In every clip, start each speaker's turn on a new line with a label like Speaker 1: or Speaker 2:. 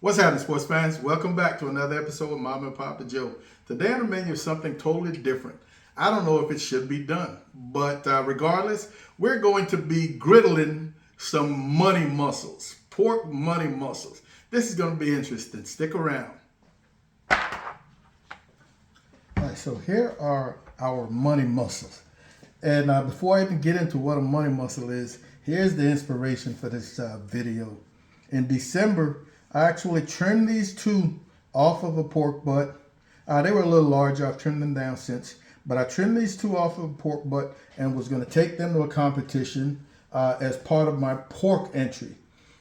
Speaker 1: What's happening, sports fans? Welcome back to another episode of Mama and Papa Joe. Today on the menu is something totally different. I don't know if it should be done, but regardless, we're going to be griddling some money mussels, pork money mussels. This is going to be interesting. Stick around. All right, so here are our money mussels. And before I even get into what a money mussel is, here's the inspiration for this video. In December, I actually trimmed these two off of a pork butt. They were a little larger. I've trimmed them down since. But I trimmed these two off of a pork butt and was going to take them to a competition as part of my pork entry.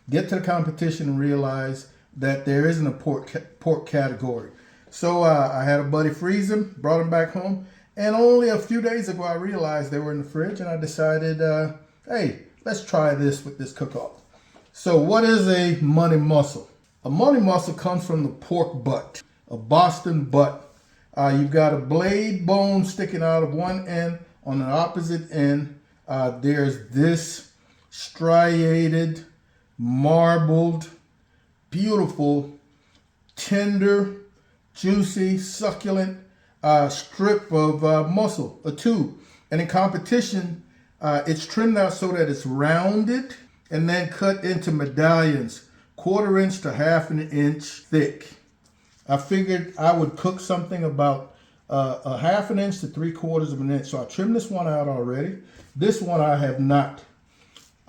Speaker 1: Get to the competition and realize that there isn't a pork category. So I had a buddy freeze them, brought them back home. And only a few days ago, I realized they were in the fridge. And I decided, hey, let's try this with this cook-off. So what is a money mussel? A money mussel comes from the pork butt, a Boston butt. You've got a blade bone sticking out of one end. On the opposite end, there's this striated, marbled, beautiful, tender, juicy, succulent strip of muscle, a tube. And in competition, it's trimmed out so that it's rounded and then cut into medallions, 1/4 inch to 1/2 inch thick. I figured I would cook something about a 1/2 inch to 3/4 inch. So I trimmed this one out already. This one I have not.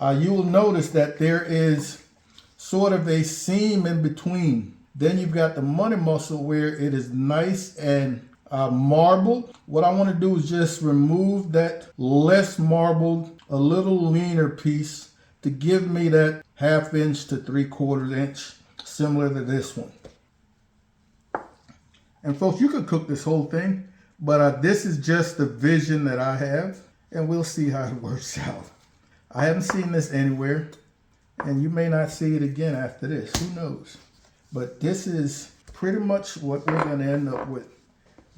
Speaker 1: You will notice that there is sort of a seam in between. Then you've got the money mussel where it is nice and marbled. What I want to do is just remove that less marbled, a little leaner piece to give me that 1/2 inch to 3/4 inch, similar to this one. And folks, you could cook this whole thing, but this is just the vision that I have, and we'll see how it works out. I haven't seen this anywhere, and you may not see it again after this. Who knows? But this is pretty much what we're going to end up with.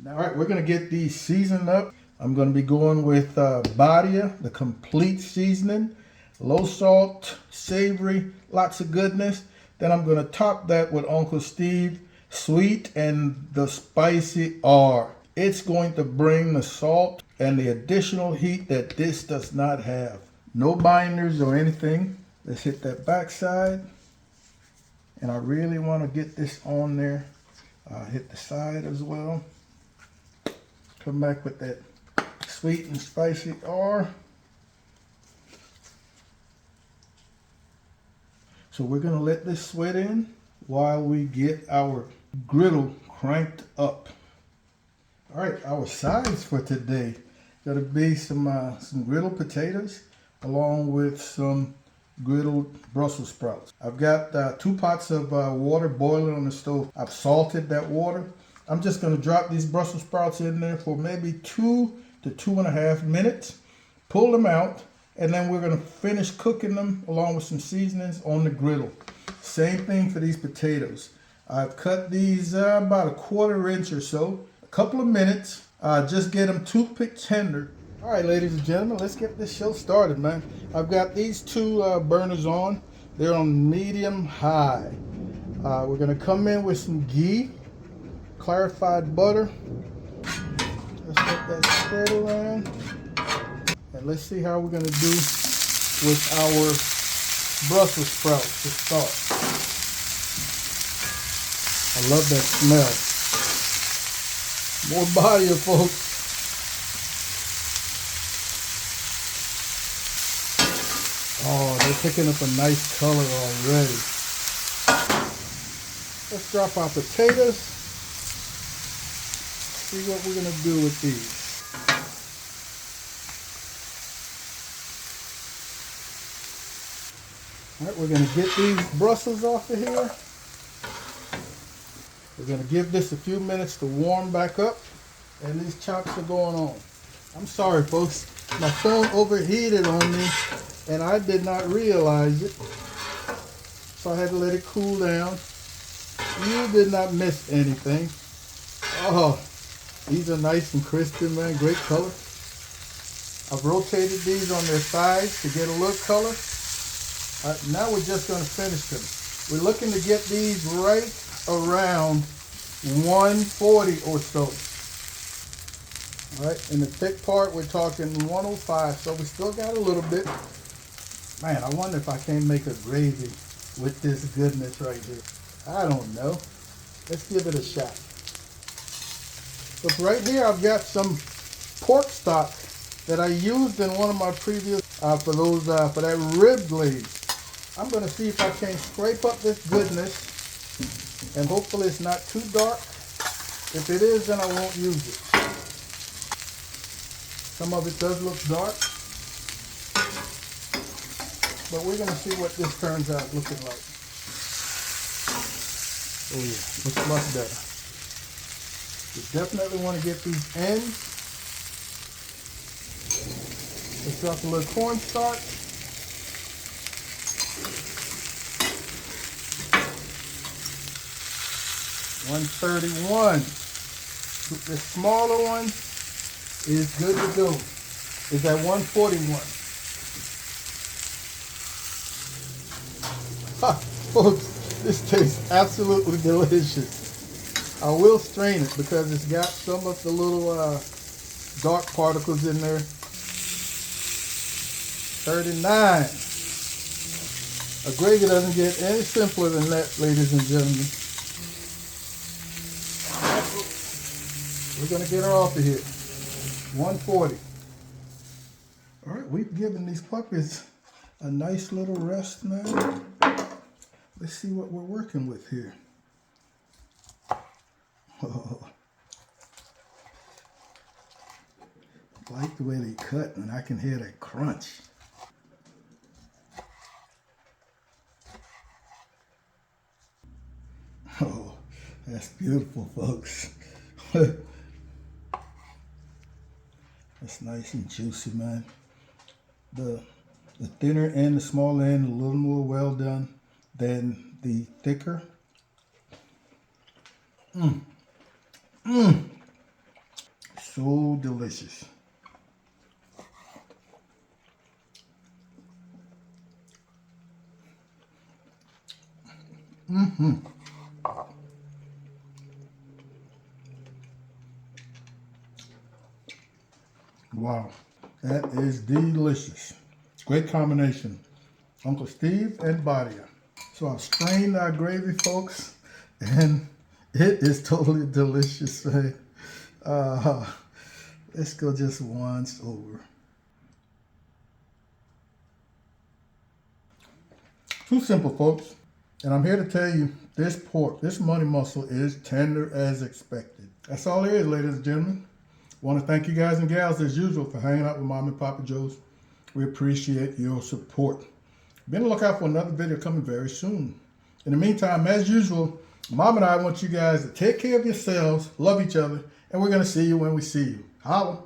Speaker 1: Now, all right, we're going to get these seasoned up. I'm going to be going with Badia, the complete seasoning. Low salt, savory, lots of goodness. Then I'm going to top that with Uncle Steve sweet and the spicy R. It's going to bring the salt and the additional heat that this does not have. No binders or anything. Let's hit that backside. And I really want to get this on there. Hit the side as well. Come back with that sweet and spicy R. So we're going to let this sweat in while we get our griddle cranked up. All right, our sides for today got to be some griddled potatoes along with some griddled Brussels sprouts. I've got 2 pots of water boiling on the stove. I've salted that water. I'm just going to drop these Brussels sprouts in there for maybe 2 to 2.5 minutes. Pull them out. And then we're going to finish cooking them along with some seasonings on the griddle. Same thing for these potatoes. I've cut these about 1/4 inch or so. A couple of minutes. Just get them toothpick tender. All right, ladies and gentlemen, let's get this show started, man. I've got these 2 burners on. They're on medium high. We're going to come in with some ghee, clarified butter. Let's let that spread around. And let's see how we're going to do with our Brussels sprouts to start. I love that smell. More Badia, folks. Oh, they're picking up a nice color already. Let's drop our potatoes. See what we're going to do with these. All right, we're going to get these Brussels off of here. We're going to give this a few minutes to warm back up, and these chops are going on. I'm sorry, folks. My phone overheated on me, and I did not realize it, so I had to let it cool down. You did not miss anything. Oh, these are nice and crispy, man. Great color. I've rotated these on their sides to get a little color. Now we're just going to finish them. We're looking to get these right around 140 or so. All right, in the thick part, we're talking 105, so we still got a little bit. Man, I wonder if I can't make a gravy with this goodness right here. I don't know. Let's give it a shot. Look, right here I've got some pork stock that I used in one of my previous, for that rib glaze. I'm gonna see if I can scrape up this goodness, and hopefully it's not too dark. If it is, then I won't use it. Some of it does look dark, but we're gonna see what this turns out looking like. Oh yeah, looks much better. You definitely want to get these ends. Let's drop a little cornstarch. $131. The smaller one is good to go. It's at $141. Ha, folks, this tastes absolutely delicious. I will strain it because it's got some of the little dark particles in there. 39. A gravy doesn't get any simpler than that, ladies and gentlemen. We're gonna get her off of here. 140. All right, we've given these puppies a nice little rest now. Let's see what we're working with here. Oh, I like the way they cut, and I can hear that crunch. Oh, that's beautiful, folks. That's nice and juicy, man. The thinner end, the smaller end, a little more well done than the thicker. So delicious. Wow, that is delicious. Great combination. Uncle Steve and Badia. So I've strained our gravy, folks, and it is totally delicious. Let's go just once over. Too simple, folks. And I'm here to tell you, this pork, this money muscle is tender as expected. That's all there is, ladies and gentlemen. I want to thank you guys and gals, as usual, for hanging out with Mom and Papa Joe's. We appreciate your support. Be on the lookout for another video coming very soon. In the meantime, as usual, Mom and I want you guys to take care of yourselves, love each other, and we're going to see you when we see you. Holla.